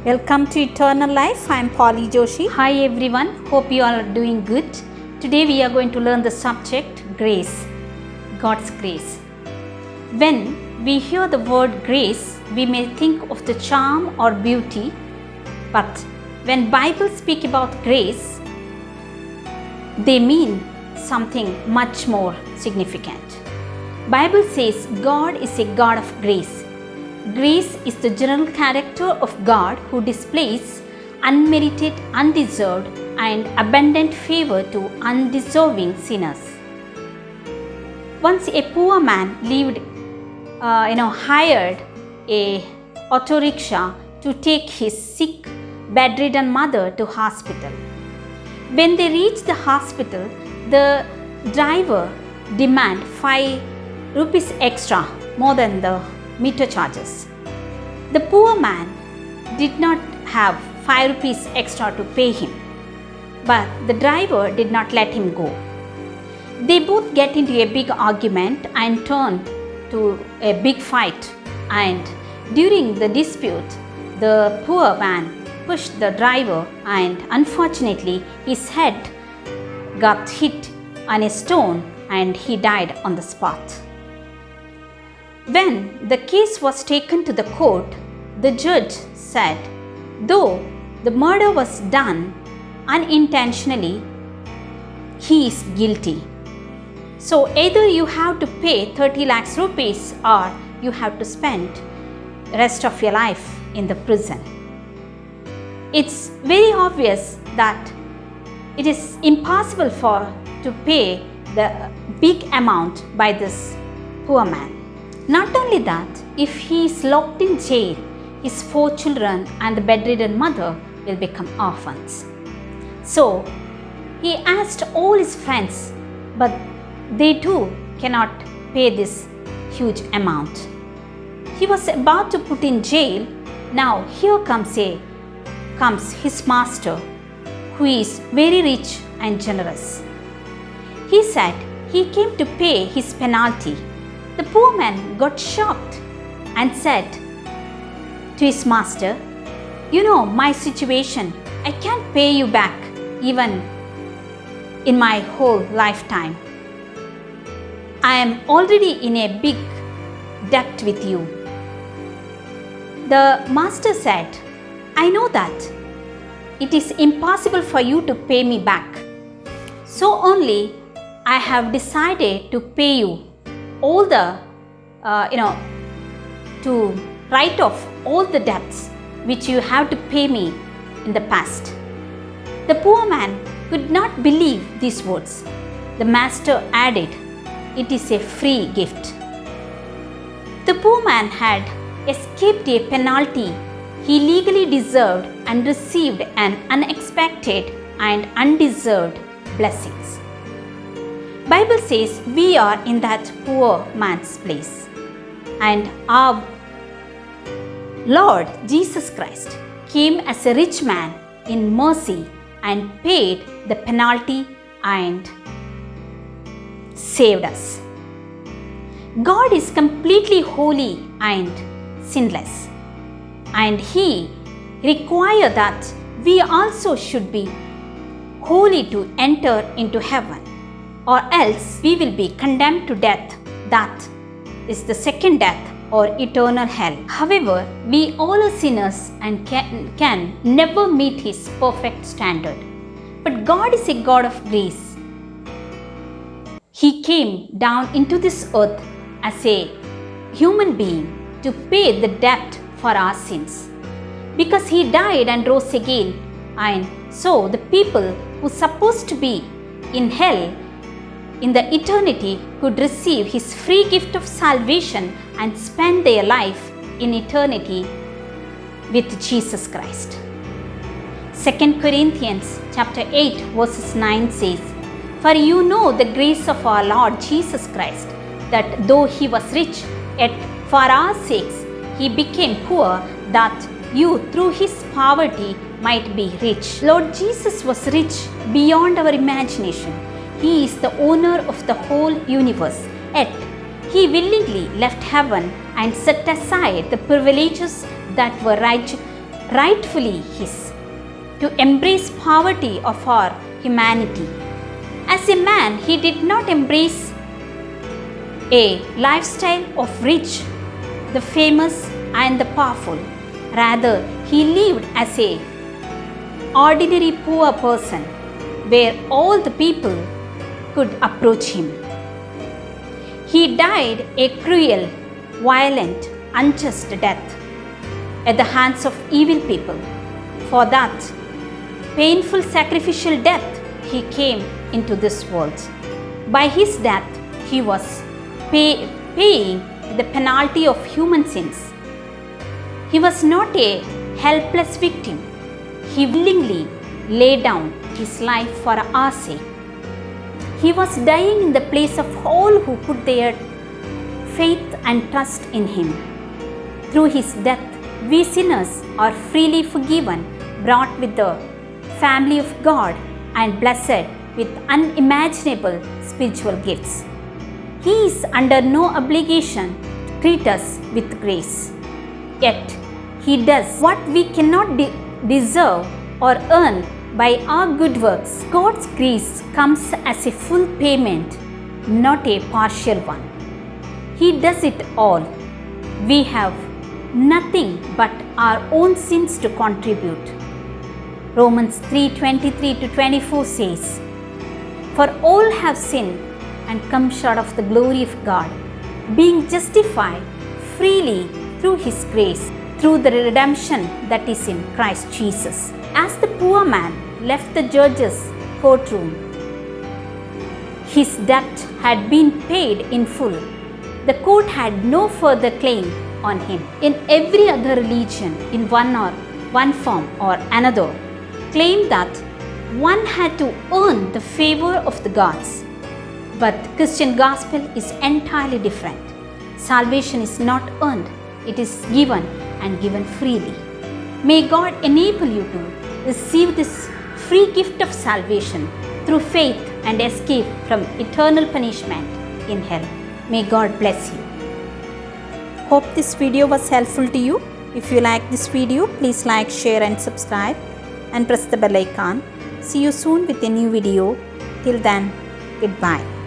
Welcome to Eternal Life. I am Polly Joshi. Hi everyone, hope you all are doing good. Today we are going to learn the subject grace, God's grace. When we hear the word grace, we may think of the charm or beauty, but when Bible speak about grace, they mean something much more significant. Bible says God is a God of grace. Grace is the general character of God who displays unmerited, undeserved, and abundant favor to undeserving sinners. Once a poor man hired a auto rickshaw to take his sick, bedridden mother to hospital. When they reached the hospital, the driver demanded 5 rupees extra more than the meter charges. The poor man did not have 5 rupees extra to pay him, but the driver did not let him go. They both get into a big argument and turned to a big fight, and during the dispute, the poor man pushed the driver and unfortunately his head got hit on a stone and he died on the spot. When the case was taken to the court, the judge said, though the murder was done unintentionally, he is guilty. So either you have to pay 30 lakhs rupees or you have to spend the rest of your life in the prison. It's very obvious that it is impossible to pay the big amount by this poor man. Not only that, if he is locked in jail, his 4 children and the bedridden mother will become orphans. So he asked all his friends, but they too cannot pay this huge amount. He was about to put in jail. Now here comes his master, who is very rich and generous. He said he came to pay his penalty. The poor man got shocked and said to his master, "You know my situation. I can't pay you back even in my whole lifetime. I am already in a big debt with you." The master said, "I know that it is impossible for you to pay me back. So only I have decided to pay you all the, to write off all the debts which you have to pay me in the past." The poor man could not believe these words. The master added, "It is a free gift." The poor man had escaped a penalty he legally deserved and received an unexpected and undeserved blessings. Bible says we are in that poor man's place, and our Lord Jesus Christ came as a rich man in mercy and paid the penalty and saved us. God is completely holy and sinless, and He requires that we also should be holy to enter into heaven, or else we will be condemned to death. That is the second death or eternal hell. However, we all are sinners and can never meet His perfect standard. But God is a God of grace. He came down into this earth as a human being to pay the debt for our sins, because He died and rose again, and so the people who are supposed to be in hell in the eternity could receive His free gift of salvation and spend their life in eternity with Jesus Christ. 2 Corinthians chapter 8 verses 9 says, "For you know the grace of our Lord Jesus Christ, that though He was rich, yet for our sakes He became poor, that you through His poverty might be rich." Lord Jesus was rich beyond our imagination. He is the owner of the whole universe, yet He willingly left heaven and set aside the privileges that were rightfully his, to embrace poverty of our humanity. As a man, he did not embrace a lifestyle of rich, the famous and the powerful. Rather, he lived as a ordinary poor person where all the people could approach him. He died a cruel, violent, unjust death at the hands of evil people. For that painful sacrificial death, he came into this world. By his death, he was paying the penalty of human sins. He was not a helpless victim. He willingly laid down his life for our sake. He was dying in the place of all who put their faith and trust in him. Through his death, we sinners are freely forgiven, brought with the family of God, and blessed with unimaginable spiritual gifts. He is under no obligation to treat us with grace. Yet, he does what we cannot deserve or earn by our good works. God's grace comes as a full payment, not a partial one. He does it all. We have nothing but our own sins to contribute. Romans 3:23-24 says, "For all have sinned and come short of the glory of God, being justified freely through his grace, through the redemption that is in Christ Jesus." As the poor man left the judge's courtroom, his debt had been paid in full. The court had no further claim on him. In every other religion, in one form or another, claimed that one had to earn the favor of the gods. But the Christian gospel is entirely different. Salvation is not earned, it is given and given freely. May God enable you to receive this free gift of salvation through faith and escape from eternal punishment in hell. May God bless you. Hope this video was helpful to you. If you like this video, please like, share and subscribe and press the bell icon. See you soon with a new video. Till then, goodbye.